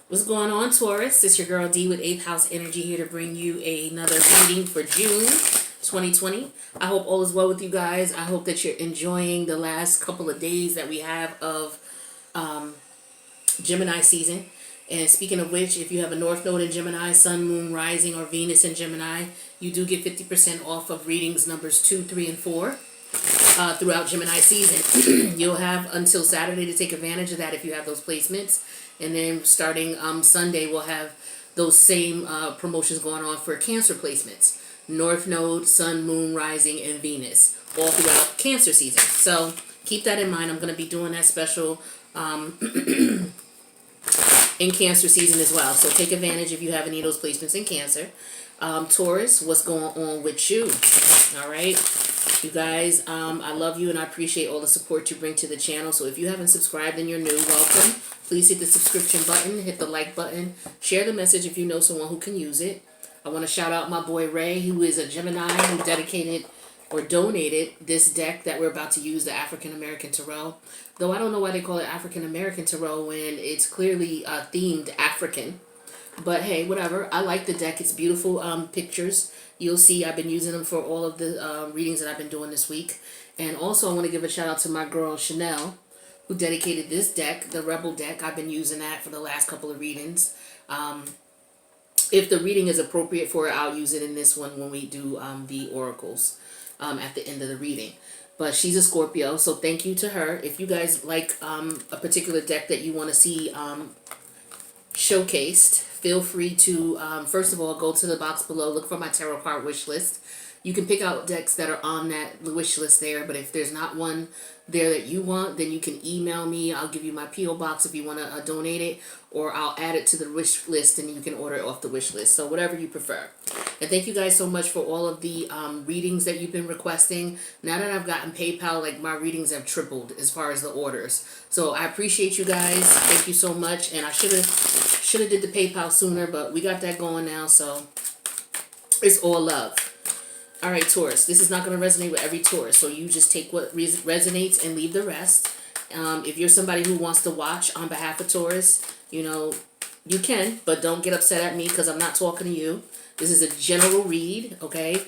What's going on, Taurus? It's your girl D with 8th House Energy here to bring you another reading for June 2020. I hope all is well with you guys. I hope that you're enjoying the last couple of days that we have of Gemini season. And speaking of which, if you have a North Node in Gemini, Sun, Moon, Rising, or Venus in Gemini, you do get 50% off of readings numbers 2, 3, and 4 throughout Gemini season. You'll have until Saturday to take advantage of that if you have those placements. And then starting Sunday, we'll have those same promotions going on for Cancer placements. North Node, Sun, Moon, Rising, and Venus, all throughout Cancer season. So keep that in mind. I'm going to be doing that special in Cancer season as well. So take advantage if you have any of those placements in Cancer. Taurus, what's going on with you? All right. You guys, I love you and I appreciate all the support you bring to the channel. So if you haven't subscribed and you're new, welcome. Please hit the subscription button, hit the like button, share the message if you know someone who can use it. I want to shout out my boy Ray, who is a Gemini, who dedicated or donated this deck that we're about to use, the African American Tarot. Though I don't know why they call it African American Tarot when it's clearly themed African. But hey, whatever. I like the deck. It's beautiful pictures. You'll see I've been using them for all of the readings that I've been doing this week. And also I want to give a shout out to my girl Chanel, who dedicated this deck, the Rebel deck. I've been using that for the last couple of readings. If the reading is appropriate for it, I'll use it in this one when we do the oracles at the end of the reading. But she's a Scorpio, so thank you to her. If you guys like a particular deck that you want to see showcased, feel free to, first of all, go to the box below, look for my tarot card wish list. You can pick out decks that are on that wish list there, but if there's not one there that you want, then you can email me. I'll give you my P.O. box if you want to donate it, or I'll add it to the wish list and you can order it off the wish list. So whatever you prefer. And thank you guys so much for all of the readings that you've been requesting. Now that I've gotten PayPal, like my readings have tripled as far as the orders. So I appreciate you guys. Thank you so much. And I should have did the PayPal sooner, but we got that going now. So it's all love. All right, Taurus, this is not going to resonate with every Taurus, so you just take what resonates and leave the rest. If you're somebody who wants to watch on behalf of Taurus, you know, you can, but don't get upset at me because I'm not talking to you. This is a general read, okay?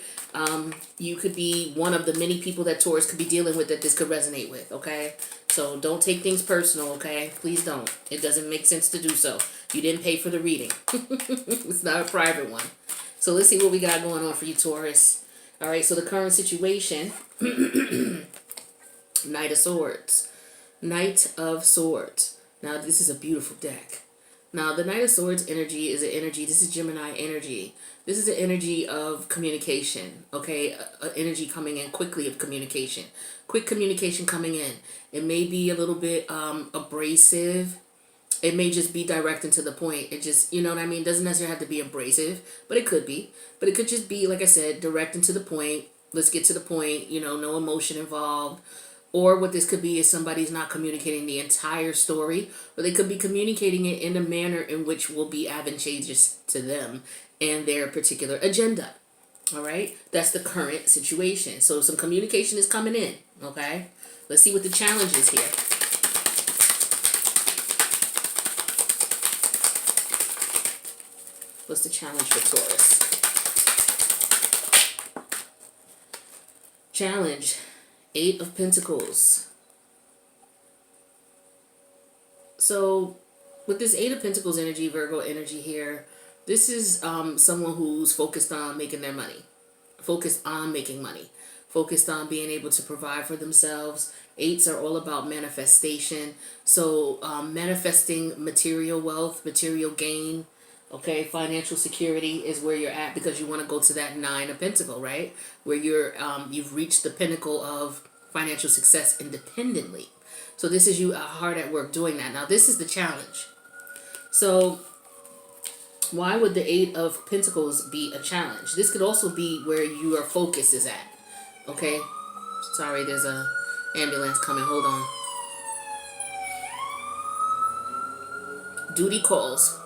You could be one of the many people that Taurus could be dealing with that this could resonate with, okay? So don't take things personal, okay? Please don't. It doesn't make sense to do so. You didn't pay for the reading. It's not a private one. So let's see what we got going on for you, Taurus. All right, so the current situation, Knight of Swords. Knight of Swords. Now, this is a beautiful deck. Now, the Knight of Swords energy is an energy, this is Gemini energy. This is the energy of communication, okay? Energy coming in quickly of communication. Quick communication coming in. It may be a little bit abrasive. It may just be direct and to the point. It just, you know what I mean? It doesn't necessarily have to be abrasive, but it could be. But it could just be, like I said, direct and to the point. Let's get to the point, you know, no emotion involved. Or what this could be is somebody's not communicating the entire story, or they could be communicating it in a manner in which will be advantageous to them and their particular agenda. All right? That's the current situation. So some communication is coming in, okay? Let's see what the challenge is here. What's the challenge for Taurus? Challenge, 8 of Pentacles. So with this 8 of Pentacles energy, Virgo energy here, this is someone who's focused on making their money. Focused on making money. Focused on being able to provide for themselves. 8s are all about manifestation. So manifesting material wealth, material gain. Okay, financial security is where you're at because you want to go to that 9 of Pentacles, right? Where you've reached the pinnacle of financial success independently. So this is you hard at work doing that. Now this is the challenge. So why would the 8 of Pentacles be a challenge? This could also be where your focus is at. Okay, sorry, there's a ambulance coming. Hold on. Duty calls.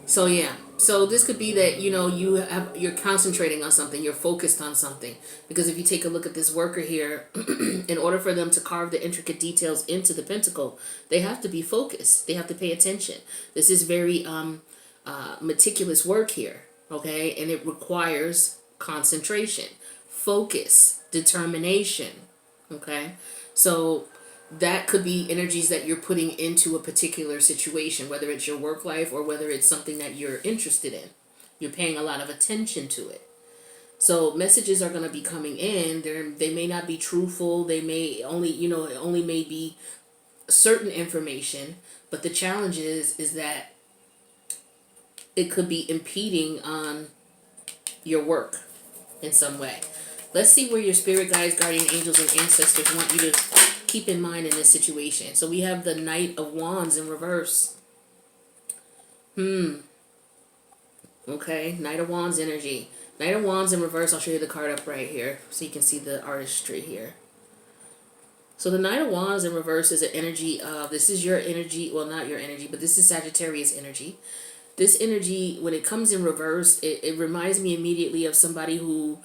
So yeah, so this could be that you're concentrating on something, you're focused on something. Because if you take a look at this worker here, in order for them to carve the intricate details into the pentacle, they have to be focused. They have to pay attention. This is very meticulous work here, okay, and it requires concentration, focus, determination, okay. So that could be energies that you're putting into a particular situation, whether it's your work life or whether it's something that you're interested in. You're paying a lot of attention to it. So messages are going to be coming in. They may not be truthful. They may only, it only may be certain information. But the challenge is that it could be impeding on your work in some way. Let's see where your spirit guides, guardian angels, and ancestors want you to keep in mind in this situation. So we have the Knight of Wands in reverse. Okay, Knight of Wands energy. Knight of Wands in reverse. I'll show you the card up right here so you can see the artistry here. So the Knight of Wands in reverse is an energy of, this is your energy, well, not your energy, but this is Sagittarius energy. This energy, when it comes in reverse, it reminds me immediately of somebody who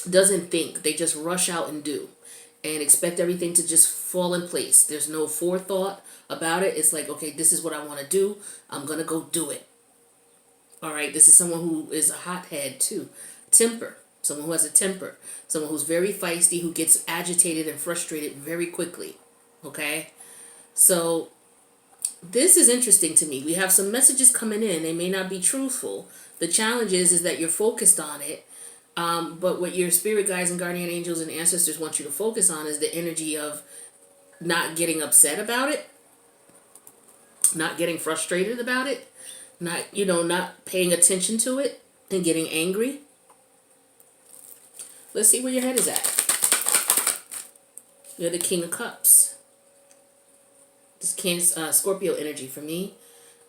doesn't think. They just rush out and do and expect everything to just fall in place. There's no forethought about it. It's like, okay, this is what I want to do. I'm going to go do it. All right, this is someone who is a hothead too. Temper. Someone who has a temper. Someone who's very feisty, who gets agitated and frustrated very quickly. Okay? So this is interesting to me. We have some messages coming in. They may not be truthful. The challenge is that you're focused on it. But what your spirit guides and guardian angels and ancestors want you to focus on is the energy of not getting upset about it, not getting frustrated about it, not paying attention to it and getting angry. Let's see where your head is at. You're the King of Cups. This Scorpio energy for me.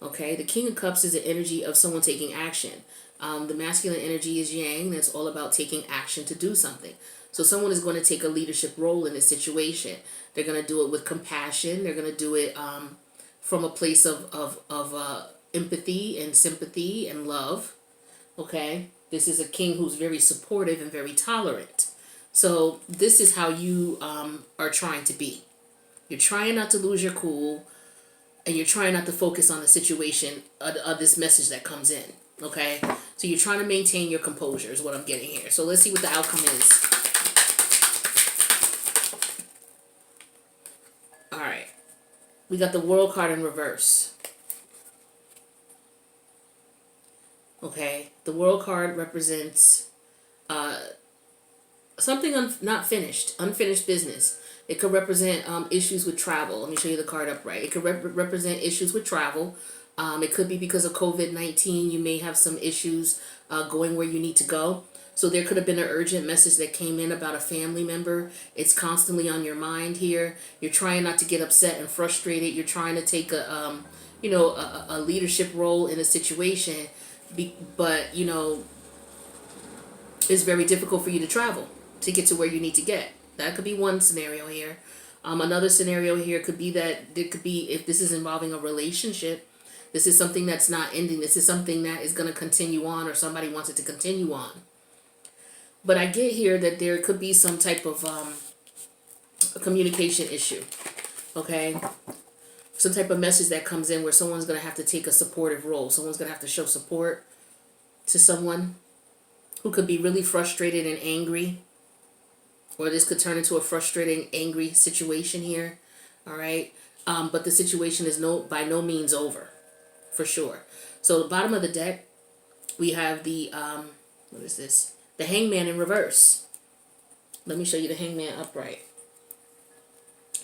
Okay, the King of Cups is the energy of someone taking action. The masculine energy is yang. That's all about taking action to do something. So someone is going to take a leadership role in this situation. They're going to do it with compassion. They're going to do it from a place of empathy and sympathy and love. Okay, this is a king who's very supportive and very tolerant. So this is how you are trying to be. You're trying not to lose your cool, and you're trying not to focus on the situation of this message that comes in. Okay, so you're trying to maintain your composure is what I'm getting here. So let's see what the outcome is. All right, we got the World card in reverse. Okay, the World card represents something not finished, unfinished business. It could represent issues with travel. Let me show you the card upright. It could represent issues with travel. It could be because of COVID-19. You may have some issues going where you need to go. So there could have been an urgent message that came in about a family member. It's constantly on your mind here. You're trying not to get upset and frustrated. You're trying to take a leadership role in a situation, but it's very difficult for you to travel to get to where you need to get. That could be one scenario here. Another scenario here could be that it could be, if this is involving a relationship, this is something that's not ending. This is something that is going to continue on, or somebody wants it to continue on. But I get here that there could be some type of a communication issue. Okay? Some type of message that comes in where someone's going to have to take a supportive role. Someone's going to have to show support to someone who could be really frustrated and angry. Or this could turn into a frustrating, angry situation here. All right? But the situation is by no means over. For sure. So the bottom of the deck, we have the, what is this? The Hangman in reverse. Let me show you the Hangman upright.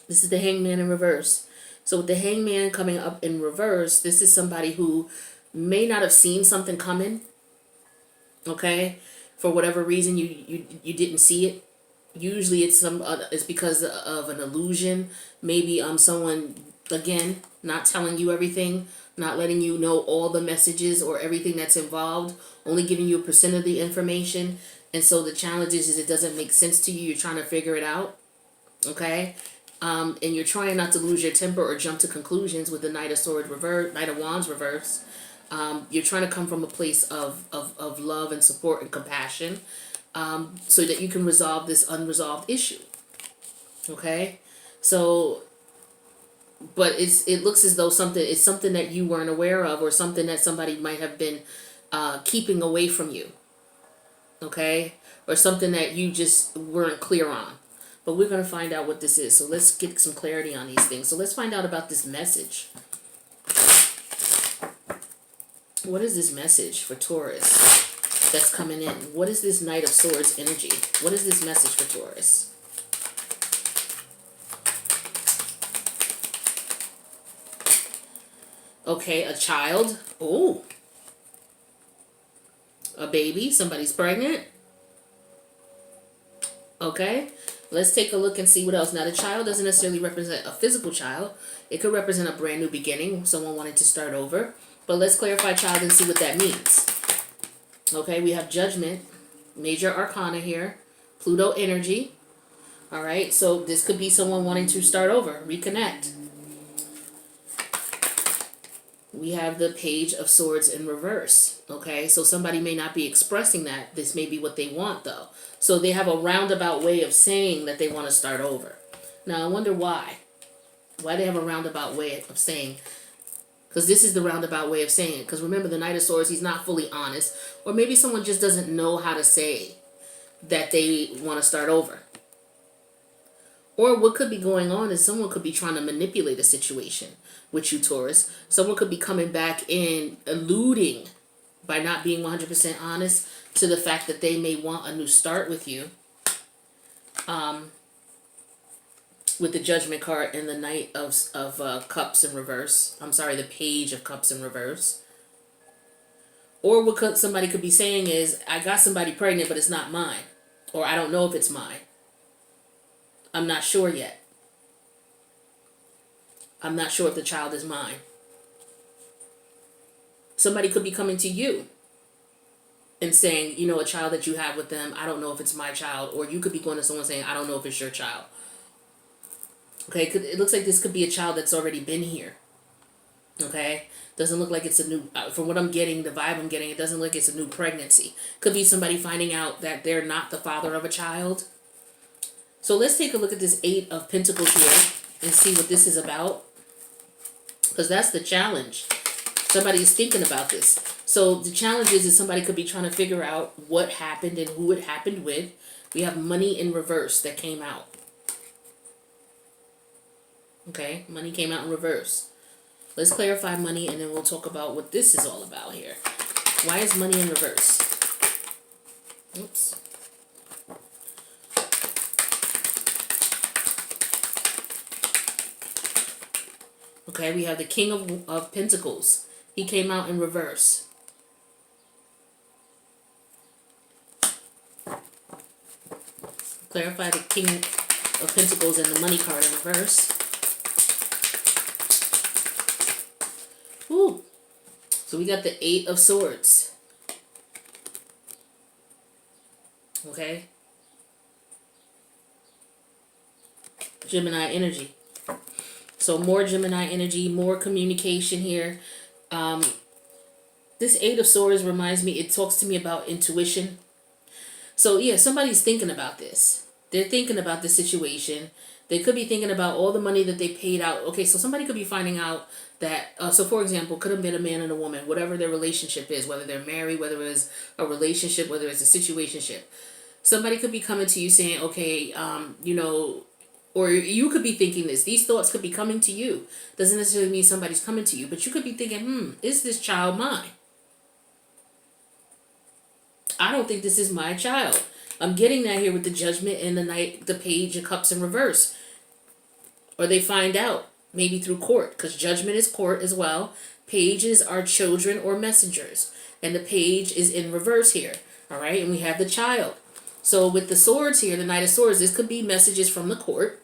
This is the Hangman in reverse. So with the Hangman coming up in reverse, this is somebody who may not have seen something coming. Okay? For whatever reason, you didn't see it. Usually it's because of an illusion. Maybe someone, again, not telling you everything, not letting you know all the messages or everything that's involved, only giving you a % of the information. And so the challenge is it doesn't make sense to you. You're trying to figure it out. Okay? and you're trying not to lose your temper or jump to conclusions with the Knight of Swords reverse, Knight of Wands reverse. You're trying to come from a place of love and support and compassion, so that you can resolve this unresolved issue. Okay, so, but it looks as though it's something that you weren't aware of, or something that somebody might have been keeping away from you. Okay, or something that you just weren't clear on. But we're going to find out what this is. So let's get some clarity on these things. So let's find out about this message. What is this message for Taurus that's coming in? What is this Knight of Swords energy? What is this message for Taurus? Okay, a child. Oh. A baby. Somebody's pregnant. Okay. Let's take a look and see what else. Now, the child doesn't necessarily represent a physical child. It could represent a brand new beginning, someone wanting to start over. But let's clarify child and see what that means. Okay, we have Judgment, major arcana here, Pluto energy. All right, so this could be someone wanting to start over, reconnect. We have the Page of Swords in reverse. Okay, so somebody may not be expressing that. This may be what they want, though. So they have a roundabout way of saying that they want to start over. Now, I wonder why. Why they have a roundabout way of saying. Because this is the roundabout way of saying it. Because remember, the Knight of Swords, he's not fully honest. Or maybe someone just doesn't know how to say that they want to start over. Or what could be going on is someone could be trying to manipulate a situation with you, Taurus. Someone could be coming back in, alluding by not being 100% honest to the fact that they may want a new start with you. With the Judgment card and the Knight of Cups in reverse. I'm sorry, the Page of Cups in reverse. Or what somebody could be saying is, I got somebody pregnant, but it's not mine. Or I don't know if it's mine. I'm not sure yet. I'm not sure if the child is mine. Somebody could be coming to you and saying, you know, a child that you have with them, I don't know if it's my child. Or you could be going to someone saying, I don't know if it's your child. Okay, it looks like this could be a child that's already been here. Okay, doesn't look like it's a new, from what I'm getting, the vibe I'm getting, it doesn't look like it's a new pregnancy. Could be somebody finding out that they're not the father of a child. So let's take a look at this Eight of Pentacles here and see what this is about. Because that's the challenge. Somebody is thinking about this. So the challenge is somebody could be trying to figure out what happened and who it happened with. We have Money in reverse that came out. Okay, money came out in reverse. Let's clarify money and then we'll talk about what this is all about here. Why is money in reverse? Oops. Okay, we have the King of Pentacles. He came out in reverse. Clarify the King of Pentacles and the money card in reverse. Ooh. So we got the Eight of Swords. Okay. Gemini energy. So more Gemini energy, more communication here. This Eight of Swords reminds me, it talks to me about intuition. So yeah, somebody's thinking about this. They're thinking about the situation. They could be thinking about all the money that they paid out. Okay, so somebody could be finding out that, so for example, could have been a man and a woman, whatever their relationship is, whether they're married, whether it's a relationship, whether it's a situationship. Somebody could be coming to you saying, okay, you know, or you could be thinking this. These thoughts could be coming to you. Doesn't necessarily mean somebody's coming to you, but you could be thinking, is this child mine? I don't think this is my child. I'm getting that here with the Judgment and the Page of Cups in reverse. Or they find out, maybe through court, because Judgment is court as well. Pages are children or messengers. And the Page is in reverse here. All right, and we have the child. So with the swords here, the Knight of Swords, this could be messages from the court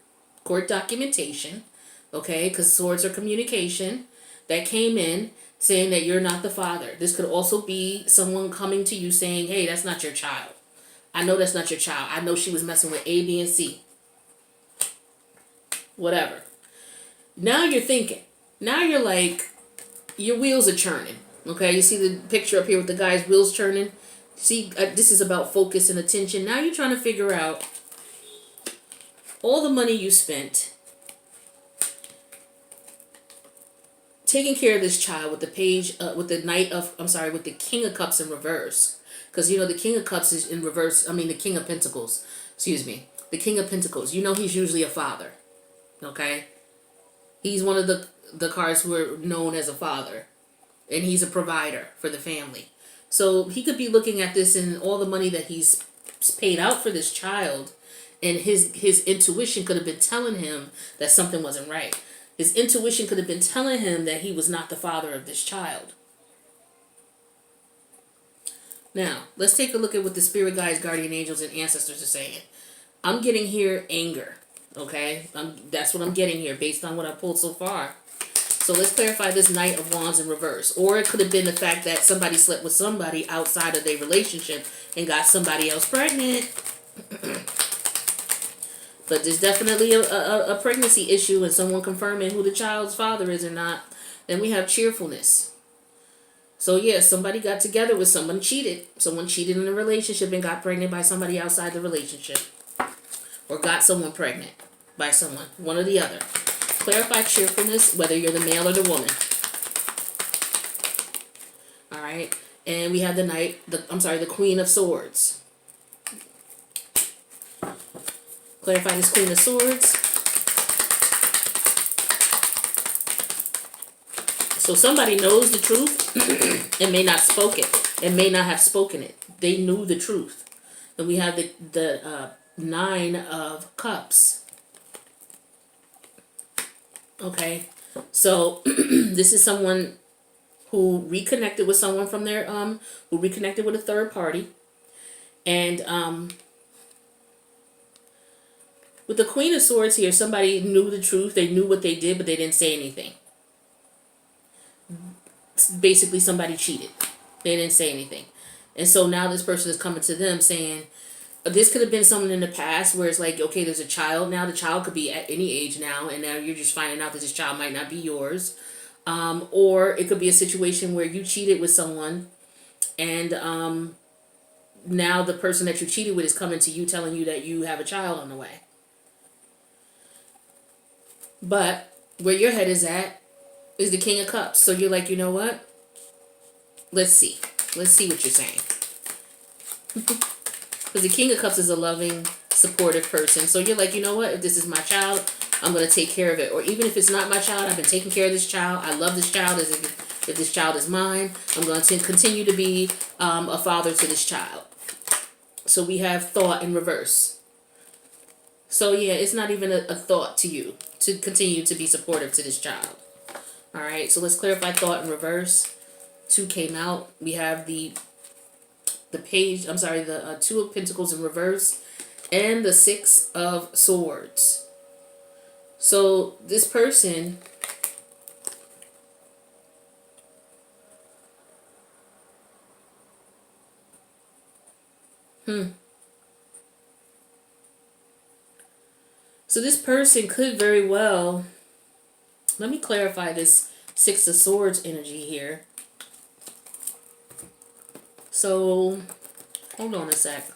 documentation, okay, because swords are communication that came in saying that you're not the father. This could also be someone coming to you saying, hey, that's not your child. I know that's not your child. I know she was messing with A, B, and C. whatever. Now you're thinking. Now you're like, your wheels are churning. Okay, you see the picture up here with the guy's wheels churning? See, this is about focus and attention. Now you're trying to figure out all the money you spent taking care of this child with the page, with the with the King of Cups in reverse. Because, you know, the King of Cups is in reverse. I mean, the King of Pentacles. Excuse me. The King of Pentacles. You know, he's usually a father. Okay? He's one of the cards who are known as a father. And he's a provider for the family. So he could be looking at this and all the money that he's paid out for this child. And his intuition could have been telling him that something wasn't right. His intuition could have been telling him that he was not the father of this child. Now, let's take a look at what the spirit guides, guardian angels, and ancestors are saying. I'm getting here anger. Okay? That's what I'm getting here based on what I pulled so far. So let's clarify this Knight of Wands in reverse. Or it could have been the fact that somebody slept with somebody outside of their relationship and got somebody else pregnant. But there's definitely a pregnancy issue and someone confirming who the child's father is or not. Then we have cheerfulness. So yeah, somebody got together with someone, cheated. Someone cheated in a relationship and got pregnant by somebody outside the relationship. Or got someone pregnant by someone. One or the other. Clarify cheerfulness, whether you're the male or the woman. Alright. And we have the Queen of Swords. Clarify this Queen of Swords. So somebody knows the truth and may not have spoken it. They knew the truth. Then we have the Nine of Cups. Okay, so this is someone who reconnected with someone from their who reconnected with a third party, and with the Queen of Swords here, somebody knew the truth. They knew what they did, but they didn't say anything. Basically, somebody cheated. They didn't say anything. And so now this person is coming to them saying, this could have been someone in the past where it's like, okay, there's a child now. The child could be at any age now, and now you're just finding out that this child might not be yours. Or it could be a situation where you cheated with someone, and now the person that you cheated with is coming to you telling you that you have a child on the way. But where your head is at is the King of Cups. So you're like, you know what? Let's see. Let's see what you're saying. Because the King of Cups is a loving, supportive person. So you're like, you know what? If this is my child, I'm going to take care of it. Or even if it's not my child, I've been taking care of this child. I love this child. If this child is mine, I'm going to continue to be a father to this child. So we have thought in reverse. So yeah, it's not even a thought to you to continue to be supportive to this child. All right, so let's clarify thought in reverse. 2 came out. We have the Two of Pentacles in reverse and the 6 of Swords. So this person So this person could very well, let me clarify this 6 of Swords energy here. So, hold on a sec.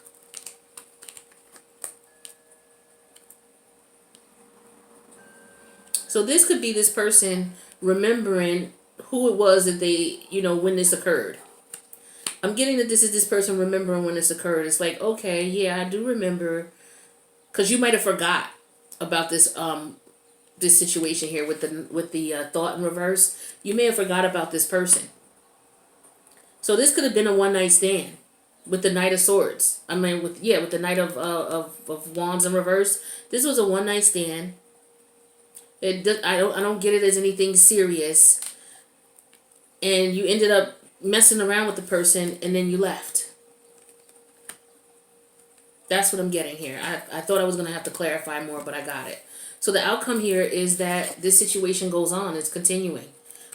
So this could be this person remembering who it was that they, when this occurred. I'm getting that this is this person remembering when this occurred. It's like, okay, yeah, I do remember. Because you might have forgot about this this situation here with the thought in reverse. You may have forgot about this person. So this could have been a one-night stand with the Knight of Swords. I mean, with the Knight of Wands in reverse. This was a one-night stand. I don't get it as anything serious. And you ended up messing around with the person, and then you left. That's what I'm getting here. I thought I was going to have to clarify more, but I got it. So the outcome here is that this situation goes on. It's continuing.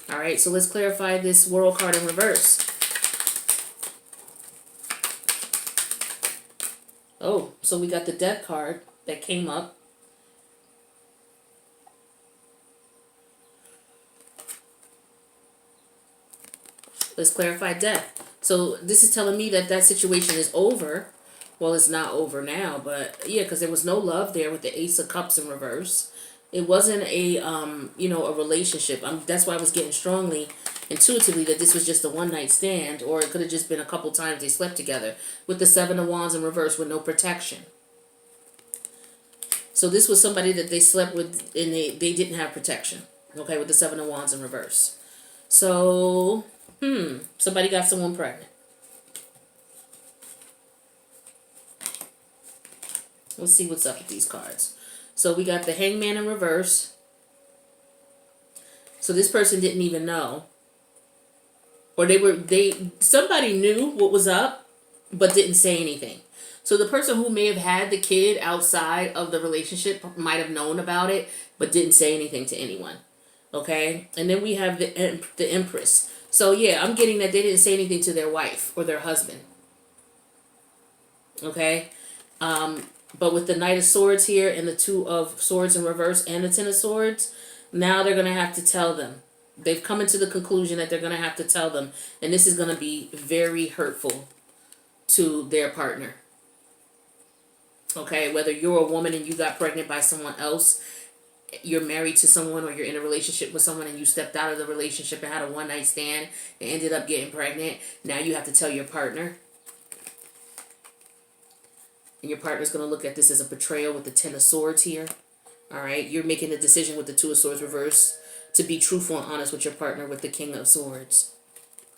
All right, so let's clarify this World card in reverse. Oh, so we got the Death card that came up. Let's clarify death. So this is telling me that that situation is over. Well, it's not over now, but yeah, because there was no love there with the Ace of Cups in reverse. It wasn't a a relationship. That's why I was getting strongly, intuitively, that this was just a one night stand, or it could have just been a couple times they slept together with the Seven of Wands in reverse with no protection. So this was somebody that they slept with and they didn't have protection. Okay, with the Seven of Wands in reverse. So, somebody got someone pregnant. Let's see what's up with these cards. So we got the Hangman in reverse. So this person didn't even know. Or somebody knew what was up, but didn't say anything. So the person who may have had the kid outside of the relationship might have known about it, but didn't say anything to anyone. Okay? And then we have the Empress. So yeah, I'm getting that they didn't say anything to their wife or their husband. Okay? But with the Knight of Swords here and the Two of Swords in reverse and the Ten of Swords, now they're going to have to tell them. They've come into the conclusion that they're going to have to tell them. And this is going to be very hurtful to their partner. Okay, whether you're a woman and you got pregnant by someone else, you're married to someone, or you're in a relationship with someone and you stepped out of the relationship and had a one night stand and ended up getting pregnant, now you have to tell your partner. And your partner's going to look at this as a betrayal with the Ten of Swords here. All right, you're making a decision with the Two of Swords reverse to be truthful and honest with your partner with the King of Swords.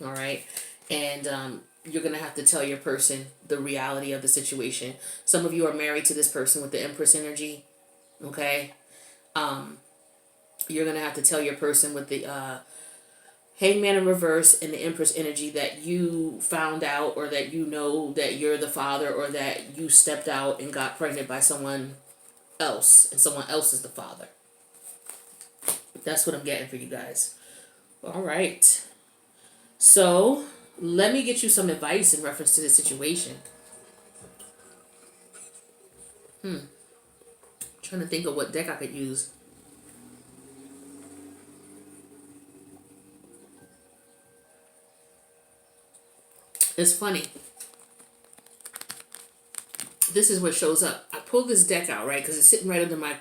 All right, and you're going to have to tell your person the reality of the situation. Some of you are married to this person with the Empress energy. Okay, you're going to have to tell your person with the Hangman in reverse and the Empress energy that you found out, or that you know that you're the father, or that you stepped out and got pregnant by someone else and someone else is the father. That's what I'm getting for you guys. All right. So let me get you some advice in reference to this situation. Trying to think of what deck I could use. It's funny. This is what shows up. I pulled this deck out, right? Because it's sitting right under my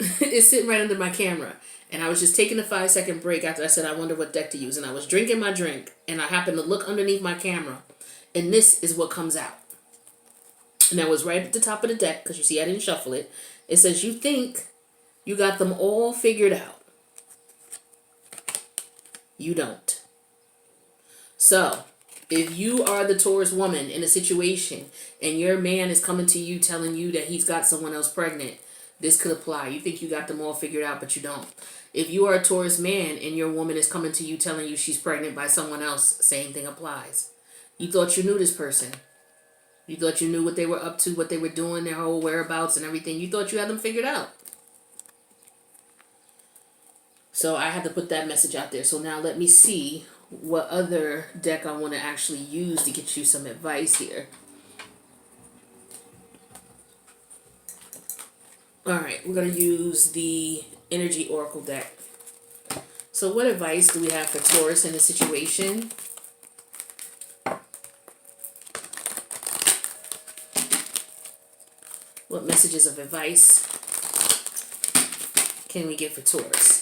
it's sitting right under my camera. And I was just taking a 5-second break after I said I wonder what deck to use. And I was drinking my drink. And I happened to look underneath my camera. And this is what comes out. And that was right at the top of the deck. Because you see I didn't shuffle it. It says you think you got them all figured out. You don't. So, if you are the Taurus woman in a situation and your man is coming to you telling you that he's got someone else pregnant, this could apply. You think you got them all figured out, but you don't. If you are a Taurus man and your woman is coming to you telling you she's pregnant by someone else, same thing applies. You thought you knew this person. You thought you knew what they were up to, what they were doing, their whole whereabouts and everything. You thought you had them figured out. So I had to put that message out there. So now let me see what other deck I want to actually use to get you some advice here. Alright, we're going to use the Energy Oracle deck. So what advice do we have for Taurus in this situation? What messages of advice can we get for Taurus?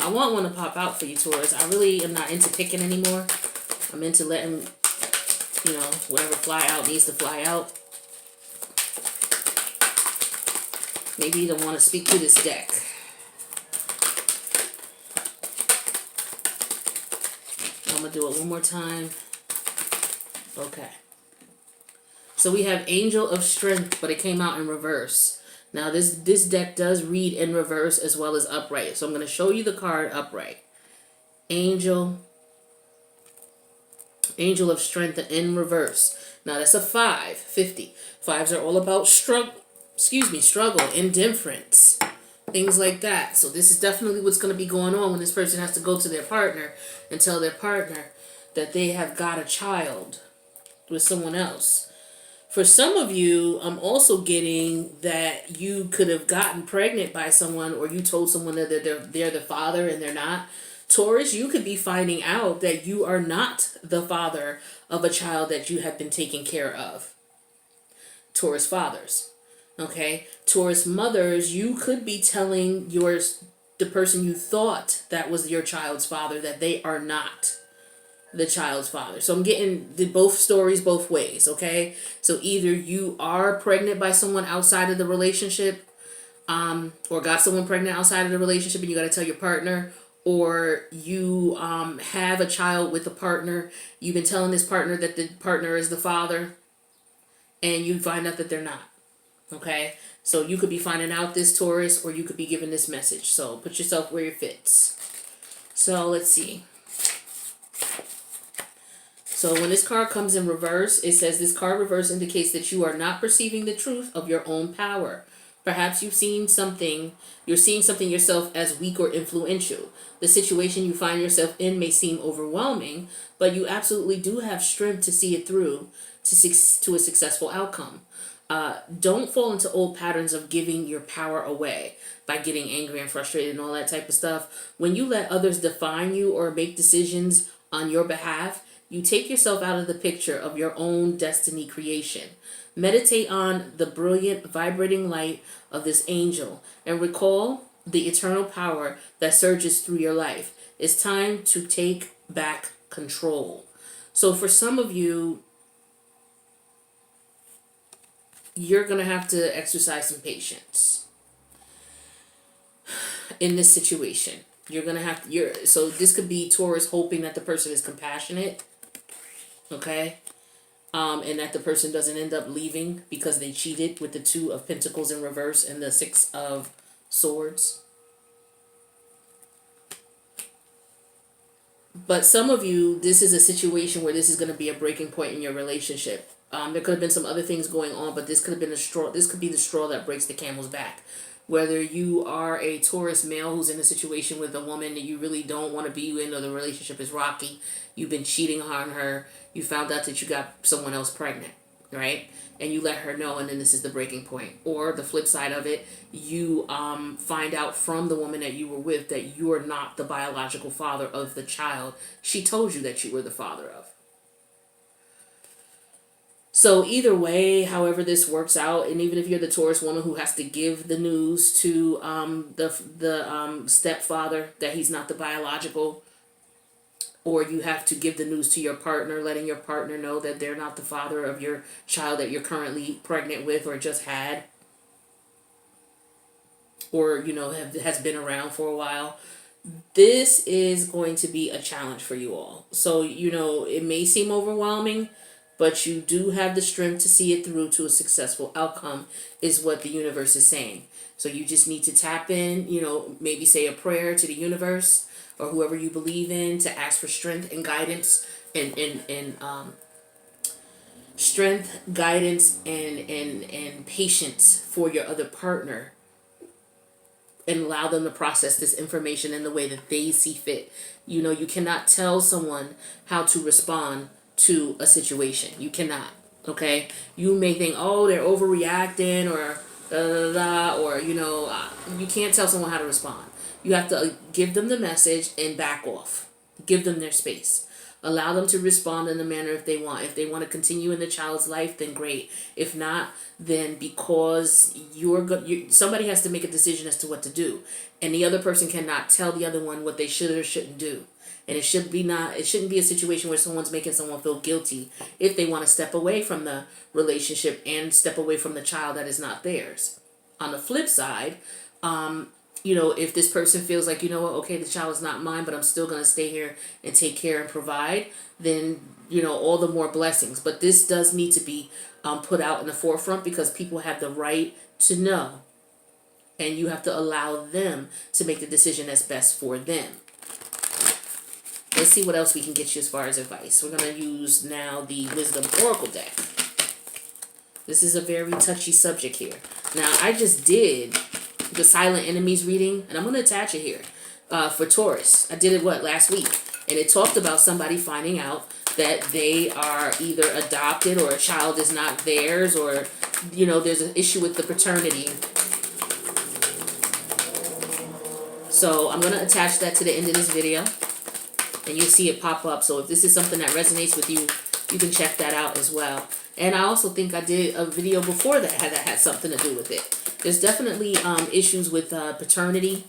I want one to pop out for you, Taurus. I really am not into picking anymore. I'm into letting, whatever fly out needs to fly out. Maybe you don't want to speak to this deck. I'm going to do it one more time. Okay. So we have Angel of Strength, but it came out in reverse. Now, this deck does read in reverse as well as upright. So I'm going to show you the card upright. Angel of Strength in reverse. Now, that's a 5, 50. Fives are all about struggle, indifference, things like that. So this is definitely what's going to be going on when this person has to go to their partner and tell their partner that they have got a child with someone else. For some of you, I'm also getting that you could have gotten pregnant by someone, or you told someone that they're the father and they're not. Taurus, you could be finding out that you are not the father of a child that you have been taking care of. Taurus fathers. Okay? Taurus mothers, you could be telling the person you thought that was your child's father that they are not the child's father. So I'm getting both stories both ways, okay? So either you are pregnant by someone outside of the relationship, or got someone pregnant outside of the relationship and you got to tell your partner, or you have a child with a partner. You've been telling this partner that the partner is the father, and you find out that they're not. Okay? So you could be finding out this, Taurus, or you could be given this message. So put yourself where it fits. So let's see. So when this card comes in reverse, it says this card reverse indicates that you are not perceiving the truth of your own power. Perhaps you're seeing something yourself as weak or influential. The situation you find yourself in may seem overwhelming, but you absolutely do have strength to see it through to a successful outcome. Don't fall into old patterns of giving your power away by getting angry and frustrated and all that type of stuff. When you let others define you or make decisions on your behalf, you take yourself out of the picture of your own destiny creation. Meditate on the brilliant, vibrating light of this angel and recall the eternal power that surges through your life. It's time to take back control. So for some of you, you're going to have to exercise some patience in this situation. You're going to have to, so this could be Taurus hoping that the person is compassionate, okay? And that the person doesn't end up leaving because they cheated with the 2 of Pentacles in reverse and the 6 of Swords. But some of you, this is a situation where this is going to be a breaking point in your relationship. There could have been some other things going on, but this could have been this could be the straw that breaks the camel's back. Whether you are a Taurus male who's in a situation with a woman that you really don't want to be in, or the relationship is rocky, you've been cheating on her, you found out that you got someone else pregnant, right? And you let her know, and then this is the breaking point. Or the flip side of it, you find out from the woman that you were with that you are not the biological father of the child she told you that you were the father of. So either way, however this works out, and even if you're the Taurus woman who has to give the news to the stepfather that he's not the biological, or you have to give the news to your partner, letting your partner know that they're not the father of your child that you're currently pregnant with or just had, or has been around for a while. This is going to be a challenge for you all. So it may seem overwhelming, but you do have the strength to see it through to a successful outcome, is what the universe is saying. So you just need to tap in, maybe say a prayer to the universe or whoever you believe in, to ask for strength and guidance and strength, guidance, and patience for your other partner, and allow them to process this information in the way that they see fit. You cannot tell someone how to respond to a situation. You cannot, okay? You may think, oh, they're overreacting, or or you can't tell someone how to respond. You have to give them the message and back off. Give them their space. Allow them to respond in the manner if they want. If they want to continue in the child's life, then great. If not, then because somebody has to make a decision as to what to do, and the other person cannot tell the other one what they should or shouldn't do. And it shouldn't be a situation where someone's making someone feel guilty if they want to step away from the relationship and step away from the child that is not theirs. On the flip side, if this person feels like, okay, the child is not mine, but I'm still going to stay here and take care and provide, then, all the more blessings. But this does need to be put out in the forefront, because people have the right to know, and you have to allow them to make the decision that's best for them. Let's see what else we can get you as far as advice. We're going to use now the Wisdom Oracle deck. This is a very touchy subject here. Now, I just did the silent enemies reading, and I'm going to attach it here for Taurus. I did it, last week? And it talked about somebody finding out that they are either adopted or a child is not theirs, or, you know, there's an issue with the paternity. So I'm going to attach that to the end of this video, and you'll see it pop up. So if this is something that resonates with you, you can check that out as well. And I also think I did a video before that had something to do with it. There's definitely issues with paternity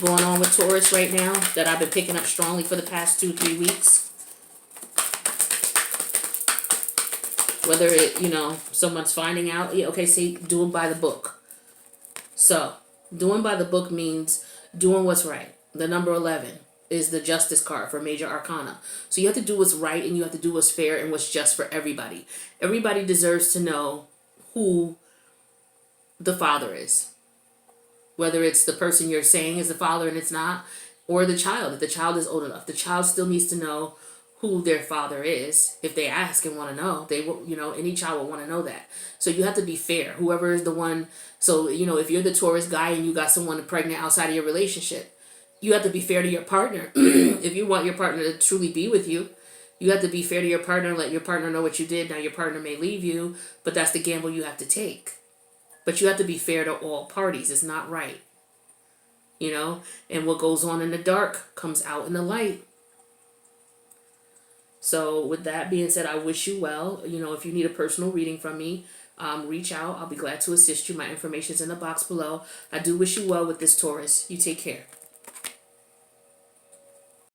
going on with Taurus right now that I've been picking up strongly for the past 2-3 weeks. Whether it, you know, someone's finding out, yeah, okay, say doing by the book. So doing by the book means doing what's right. The number 11 is the Justice card for Major Arcana. So you have to do what's right, and you have to do what's fair and what's just for everybody. Everybody deserves to know who the father is. Whether it's the person you're saying is the father and it's not, or the child. If the child is old enough, the child still needs to know who their father is. If they ask and want to know, they will, you know, any child will want to know that. So you have to be fair. Whoever is the one, so, you know, if you're the Taurus guy and you got someone pregnant outside of your relationship, you have to be fair to your partner. If you want your partner to truly be with you, you have to be fair to your partner and let your partner know what you did. Now your partner may leave you, but that's the gamble you have to take. But you have to be fair to all parties. It's not right. You know, and what goes on in the dark comes out in the light. So with that being said, I wish you well. You know, if you need a personal reading from me, reach out. I'll be glad to assist you. My information is in the box below. I do wish you well with this, Taurus. You take care.